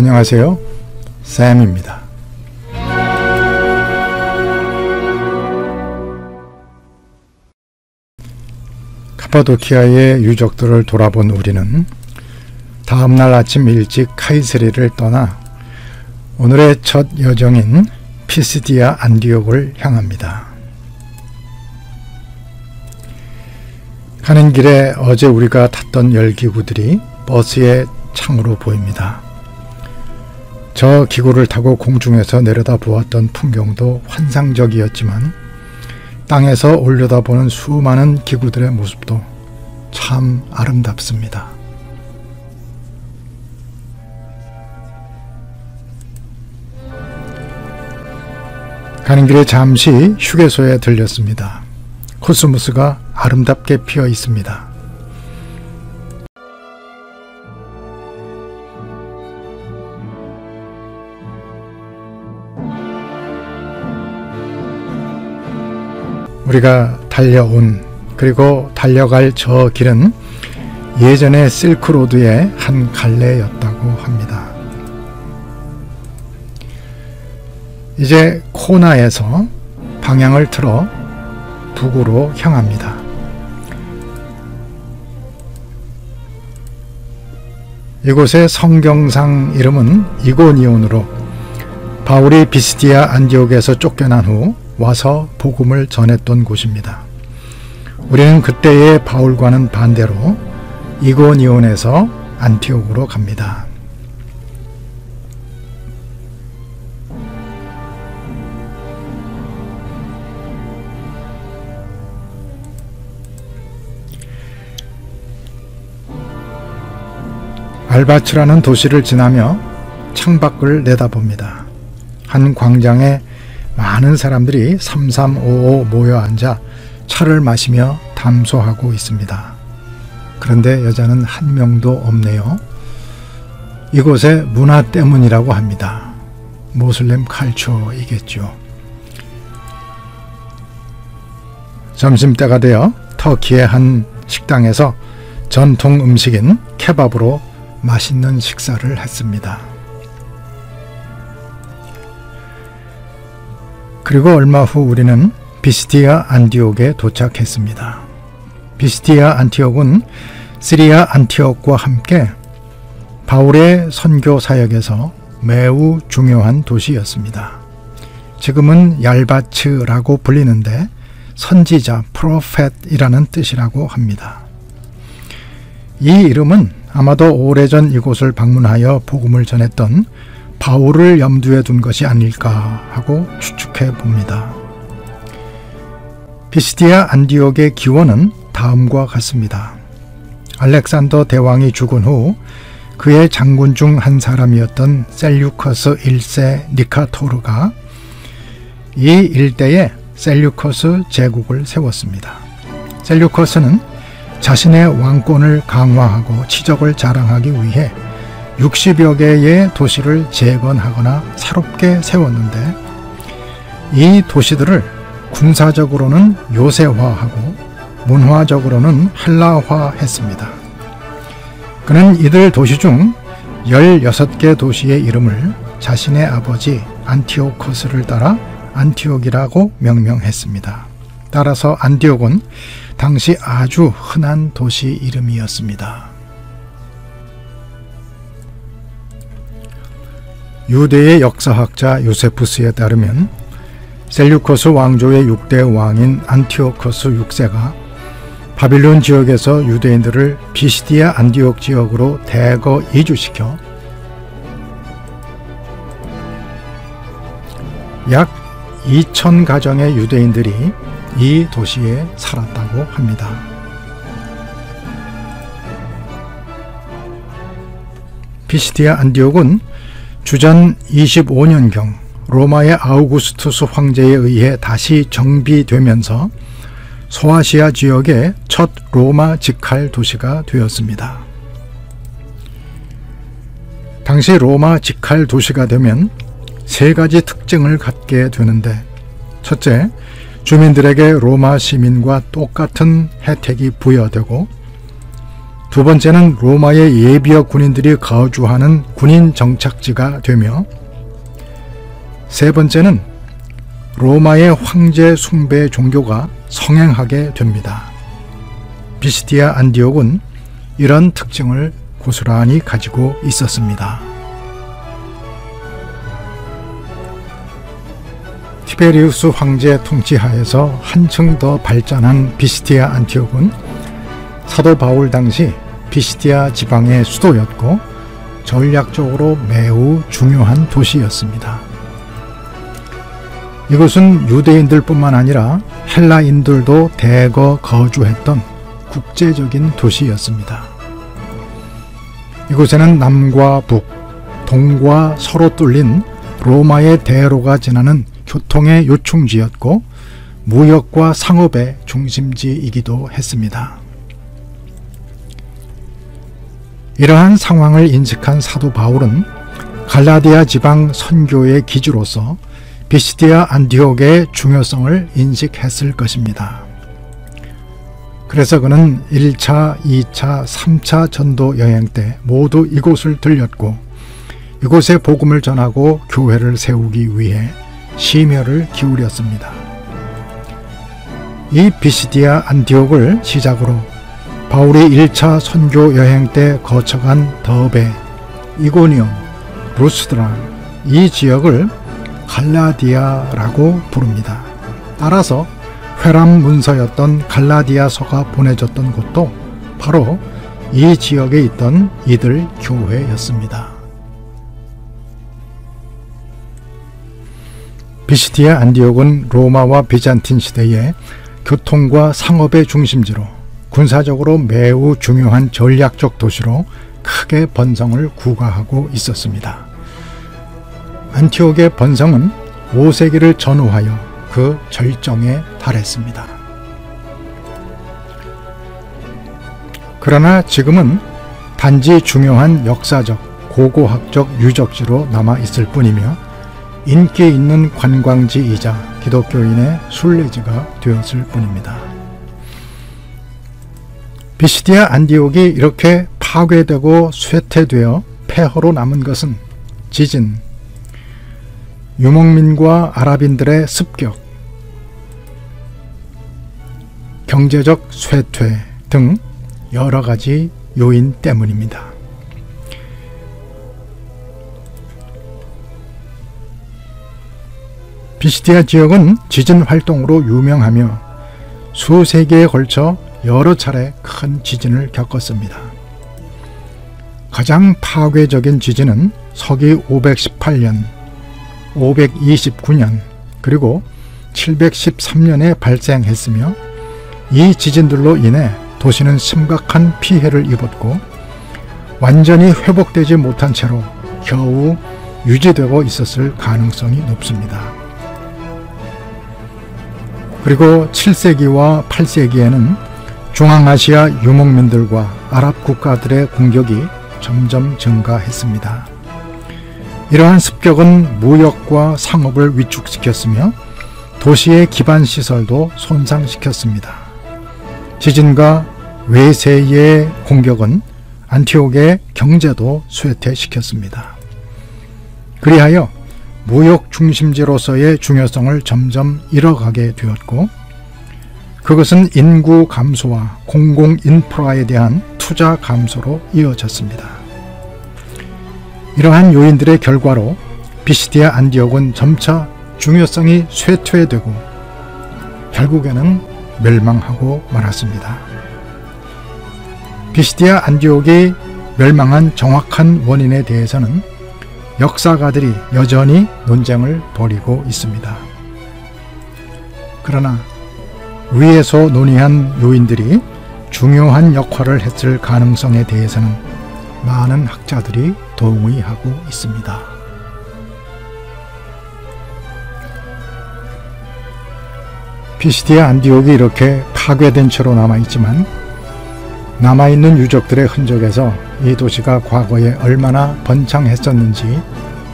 안녕하세요. 샘입니다. 카파도키아의 유적들을 돌아본 우리는 다음날 아침 일찍 카이스리를 떠나 오늘의 첫 여정인 피시디아 안디옥을 향합니다. 가는 길에 어제 우리가 탔던 열기구들이 버스의 창으로 보입니다. 저 기구를 타고 공중에서 내려다 보았던 풍경도 환상적이었지만 땅에서 올려다보는 수많은 기구들의 모습도 참 아름답습니다. 가는 길에 잠시 휴게소에 들렸습니다. 코스모스가 아름답게 피어 있습니다. 우리가 달려온 그리고 달려갈 저 길은 예전의 실크로드의 한 갈래였다고 합니다. 이제 코나에서 방향을 틀어 북으로 향합니다. 이곳의 성경상 이름은 이고니온으로 바울이 비시디아 안디옥에서 쫓겨난 후 와서 복음을 전했던 곳입니다. 우리는 그때의 바울과는 반대로 이고니온에서 안티옥으로 갑니다. 알바츠라는 도시를 지나며 창밖을 내다봅니다. 한 광장에 많은 사람들이 삼삼오오 모여 앉아 차를 마시며 담소하고 있습니다. 그런데 여자는 한 명도 없네요. 이곳의 문화 때문이라고 합니다. 모슬렘 칼초이겠죠. 점심때가 되어 터키의 한 식당에서 전통 음식인 케밥으로 맛있는 식사를 했습니다. 그리고 얼마 후 우리는 비시디아 안디옥에 도착했습니다. 비시디아 안티옥은 시리아 안티옥과 함께 바울의 선교 사역에서 매우 중요한 도시였습니다. 지금은 얄바츠라고 불리는데 선지자, 프로펫이라는 뜻이라고 합니다. 이 이름은 아마도 오래전 이곳을 방문하여 복음을 전했던 바울을 염두에 둔 것이 아닐까 하고 추측해 봅니다. 비시디아 안디옥의 기원은 다음과 같습니다. 알렉산더 대왕이 죽은 후 그의 장군 중 한 사람이었던 셀류커스 1세 니카토르가 이 일대에 셀류커스 제국을 세웠습니다. 셀류커스는 자신의 왕권을 강화하고 치적을 자랑하기 위해 60여 개의 도시를 재건하거나 새롭게 세웠는데 이 도시들을 군사적으로는 요새화하고 문화적으로는 헬라화했습니다. 그는 이들 도시 중 16개 도시의 이름을 자신의 아버지 안티오코스를 따라 안티옥이라고 명명했습니다. 따라서 안티옥은 당시 아주 흔한 도시 이름이었습니다. 유대의 역사학자 요세푸스에 따르면 셀류커스 왕조의 6대 왕인 안티오코스 6세가 바빌론 지역에서 유대인들을 비시디아 안디옥 지역으로 대거 이주시켜 약 2,000가정의 유대인들이 이 도시에 살았다고 합니다. 비시디아 안디옥은 주전 25년경 로마의 아우구스투스 황제에 의해 다시 정비되면서 소아시아 지역의 첫 로마 직할 도시가 되었습니다. 당시 로마 직할 도시가 되면 세 가지 특징을 갖게 되는데, 첫째, 주민들에게 로마 시민과 똑같은 혜택이 부여되고, 두 번째는 로마의 예비역 군인들이 거주하는 군인 정착지가 되며, 세 번째는 로마의 황제 숭배 종교가 성행하게 됩니다. 비시디아 안디옥은 이런 특징을 고스란히 가지고 있었습니다. 티베리우스 황제 통치하에서 한층 더 발전한 비시디아 안티옥은 사도 바울 당시 비시디아 지방의 수도였고 전략적으로 매우 중요한 도시였습니다. 이곳은 유대인들뿐만 아니라 헬라인들도 대거 거주했던 국제적인 도시였습니다. 이곳에는 남과 북, 동과 서로 뚫린 로마의 대로가 지나는 교통의 요충지였고 무역과 상업의 중심지이기도 했습니다. 이러한 상황을 인식한 사도 바울은 갈라디아 지방 선교의 기지로서 비시디아 안디옥의 중요성을 인식했을 것입니다. 그래서 그는 1차, 2차, 3차 전도 여행 때 모두 이곳을 들렸고 이곳에 복음을 전하고 교회를 세우기 위해 심혈을 기울였습니다. 이 비시디아 안디옥을 시작으로 바울이 1차 선교 여행 때 거쳐간 더베, 이고니온, 루스드라 이 지역을 갈라디아라고 부릅니다. 따라서 회람 문서였던 갈라디아서가 보내졌던 곳도 바로 이 지역에 있던 이들 교회였습니다. 비시디아 안디옥은 로마와 비잔틴 시대의 교통과 상업의 중심지로 군사적으로 매우 중요한 전략적 도시로 크게 번성을 구가하고 있었습니다. 안티옥의 번성은 5세기를 전후하여 그 절정에 달했습니다. 그러나 지금은 단지 중요한 역사적, 고고학적 유적지로 남아있을 뿐이며 인기 있는 관광지이자 기독교인의 순례지가 되었을 뿐입니다. 비시디아 안디옥이 이렇게 파괴되고 쇠퇴되어 폐허로 남은 것은 지진, 유목민과 아랍인들의 습격, 경제적 쇠퇴 등 여러 가지 요인 때문입니다. 비시디아 지역은 지진 활동으로 유명하며 수세기에 걸쳐 여러 차례 큰 지진을 겪었습니다. 가장 파괴적인 지진은 서기 518년, 529년, 그리고 713년에 발생했으며 이 지진들로 인해 도시는 심각한 피해를 입었고 완전히 회복되지 못한 채로 겨우 유지되고 있었을 가능성이 높습니다. 그리고 7세기와 8세기에는 중앙아시아 유목민들과 아랍 국가들의 공격이 점점 증가했습니다. 이러한 습격은 무역과 상업을 위축시켰으며 도시의 기반시설도 손상시켰습니다. 지진과 외세의 공격은 안티옥의 경제도 쇠퇴시켰습니다. 그리하여 무역 중심지로서의 중요성을 점점 잃어가게 되었고 그것은 인구 감소와 공공 인프라에 대한 투자 감소로 이어졌습니다. 이러한 요인들의 결과로 비시디아 안디옥은 점차 중요성이 쇠퇴되고 결국에는 멸망하고 말았습니다. 비시디아 안디옥이 멸망한 정확한 원인에 대해서는 역사가들이 여전히 논쟁을 벌이고 있습니다. 그러나 위에서 논의한 요인들이 중요한 역할을 했을 가능성에 대해서는 많은 학자들이 동의하고 있습니다. 비시디아 안디옥이 이렇게 파괴된 채로 남아있지만 남아있는 유적들의 흔적에서 이 도시가 과거에 얼마나 번창했었는지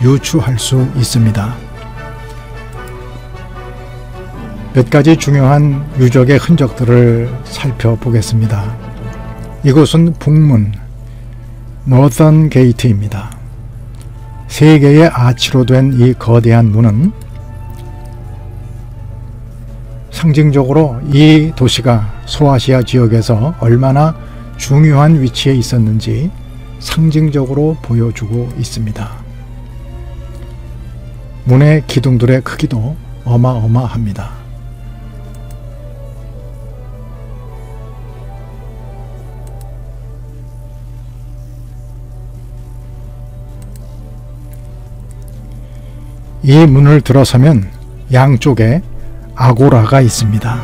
유추할 수 있습니다. 몇 가지 중요한 유적의 흔적들을 살펴보겠습니다. 이곳은 북문 노던 게이트입니다. 세 개의 아치로 된 이 거대한 문은 상징적으로 이 도시가 소아시아 지역에서 얼마나 중요한 위치에 있었는지 상징적으로 보여주고 있습니다. 문의 기둥들의 크기도 어마어마합니다. 이 문을 들어서면 양쪽에 아고라가 있습니다.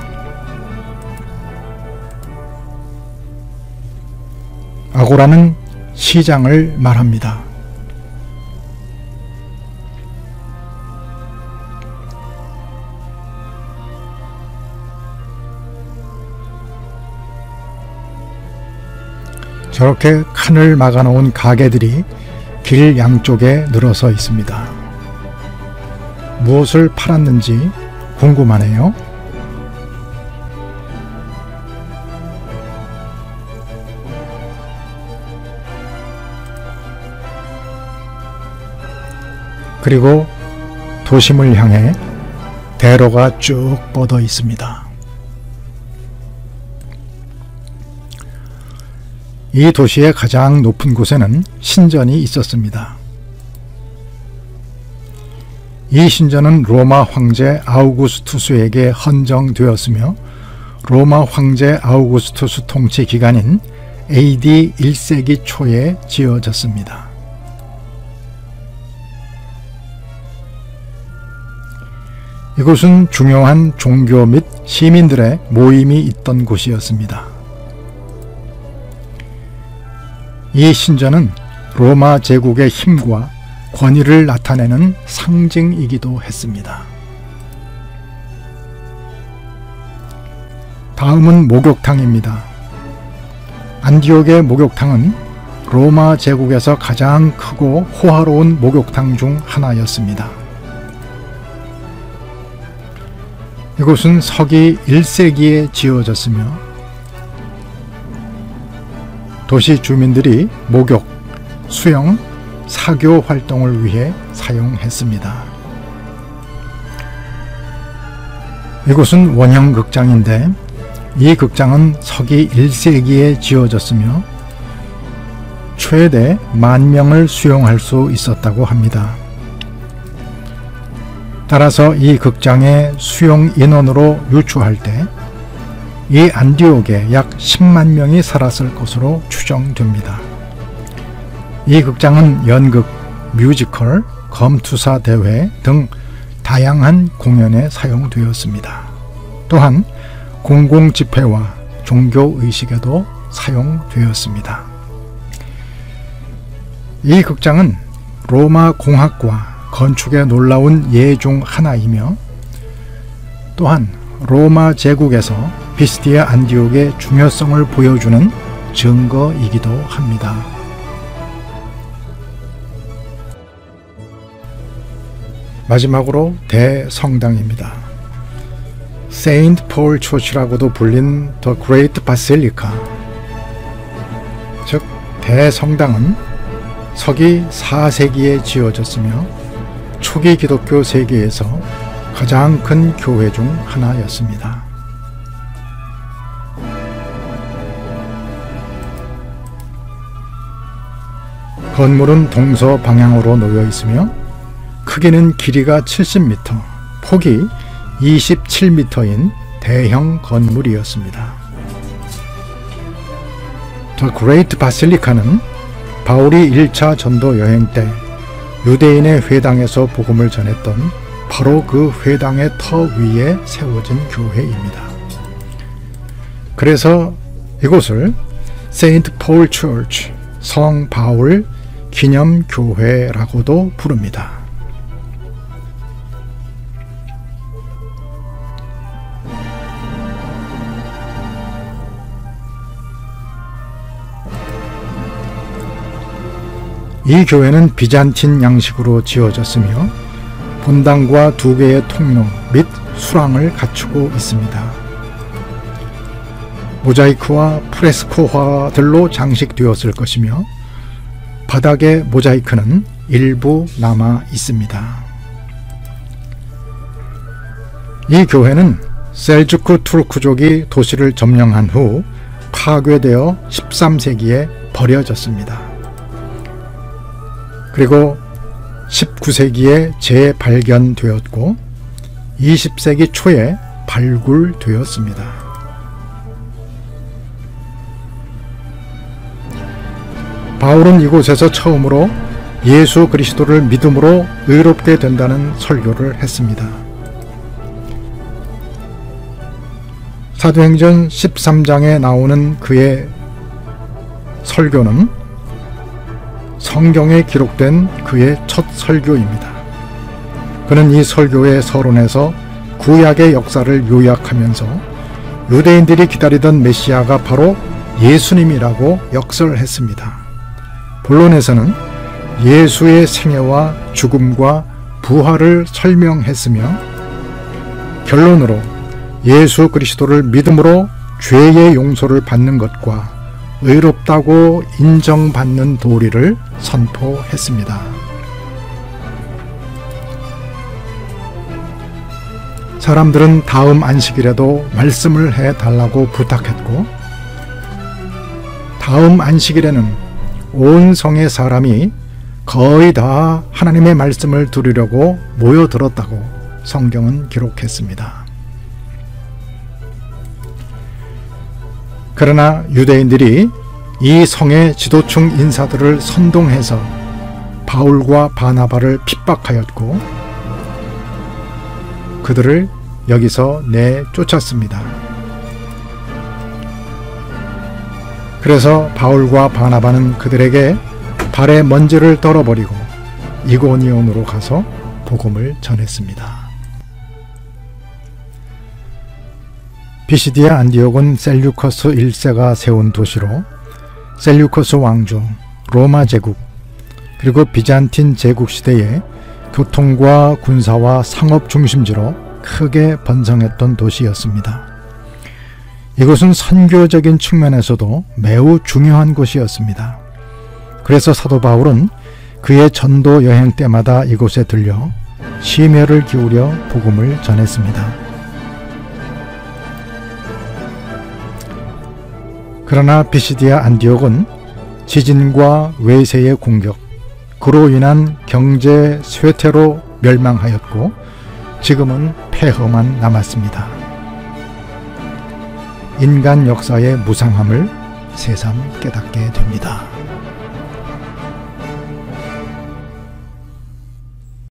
아고라는 시장을 말합니다. 저렇게 칸을 막아놓은 가게들이 길 양쪽에 늘어서 있습니다. 무엇을 팔았는지 궁금하네요. 그리고 도심을 향해 대로가 쭉 뻗어 있습니다. 이 도시의 가장 높은 곳에는 신전이 있었습니다. 이 신전은 로마 황제 아우구스투스에게 헌정되었으며 로마 황제 아우구스투스 통치 기간인 AD 1세기 초에 지어졌습니다. 이곳은 중요한 종교 및 시민들의 모임이 있던 곳이었습니다. 이 신전은 로마 제국의 힘과 권위를 나타내는 상징이기도 했습니다. 다음은 목욕탕입니다. 안디옥의 목욕탕은 로마 제국에서 가장 크고 호화로운 목욕탕 중 하나였습니다. 이곳은 서기 1세기에 지어졌으며 도시 주민들이 목욕, 수영, 사교 활동을 위해 사용했습니다. 이곳은 원형 극장인데 이 극장은 서기 1세기에 지어졌으며 최대 10,000명을 수용할 수 있었다고 합니다. 따라서 이 극장의 수용 인원으로 유추할 때 이 안디옥에 약 10만 명이 살았을 것으로 추정됩니다. 이 극장은 연극, 뮤지컬, 검투사 대회 등 다양한 공연에 사용되었습니다. 또한 공공집회와 종교의식에도 사용되었습니다. 이 극장은 로마 공학과 건축의 놀라운 예 중 하나이며 또한 로마 제국에서 비스티아 안디옥의 중요성을 보여주는 증거이기도 합니다. 마지막으로 대성당입니다. 세인트 폴 초치라고도 불린 The Great Basilica, 즉 대성당은 서기 4세기에 지어졌으며 초기 기독교 세계에서 가장 큰 교회 중 하나였습니다. 건물은 동서 방향으로 놓여 있으며 크기는 길이가 70m, 폭이 27m인 대형 건물이었습니다. The Great Basilic아는 바울이 1차 전도 여행 때 유대인의 회당에서 복음을 전했던 바로 그 회당의 터 위에 세워진 교회입니다. 그래서 이곳을 세인트 폴 처치, 성 바울 기념교회라고도 부릅니다. 이 교회는 비잔틴 양식으로 지어졌으며 본당과 2개의 통로 및 수랑을 갖추고 있습니다. 모자이크와 프레스코화들로 장식되었을 것이며 바닥의 모자이크는 일부 남아 있습니다. 이 교회는 셀주크 투르크족이 도시를 점령한 후 파괴되어 13세기에 버려졌습니다. 그리고 19세기에 재발견되었고 20세기 초에 발굴되었습니다. 바울은 이곳에서 처음으로 예수 그리스도를 믿음으로 의롭게 된다는 설교를 했습니다. 사도행전 13장에 나오는 그의 설교는 성경에 기록된 그의 첫 설교입니다. 그는 이 설교의 서론에서 구약의 역사를 요약하면서 유대인들이 기다리던 메시아가 바로 예수님이라고 역설했습니다. 본론에서는 예수의 생애와 죽음과 부활을 설명했으며 결론으로 예수 그리스도를 믿음으로 죄의 용서를 받는 것과 의롭다고 인정받는 도리를 선포했습니다. 사람들은 다음 안식일에도 말씀을 해달라고 부탁했고 다음 안식일에는 온 성의 사람이 거의 다 하나님의 말씀을 들으려고 모여들었다고 성경은 기록했습니다. 그러나 유대인들이 이 성의 지도층 인사들을 선동해서 바울과 바나바를 핍박하였고 그들을 여기서 내쫓았습니다. 그래서 바울과 바나바는 그들에게 발에 먼지를 떨어버리고 이고니온으로 가서 복음을 전했습니다. 비시디아 안디옥은 셀류커스 1세가 세운 도시로 셀류커스 왕조, 로마 제국, 그리고 비잔틴 제국 시대에 교통과 군사와 상업 중심지로 크게 번성했던 도시였습니다. 이곳은 선교적인 측면에서도 매우 중요한 곳이었습니다. 그래서 사도 바울은 그의 전도 여행 때마다 이곳에 들려 심혈을 기울여 복음을 전했습니다. 그러나 비시디아 안디옥은 지진과 외세의 공격, 그로 인한 경제 쇠퇴로 멸망하였고 지금은 폐허만 남았습니다. 인간 역사의 무상함을 새삼 깨닫게 됩니다.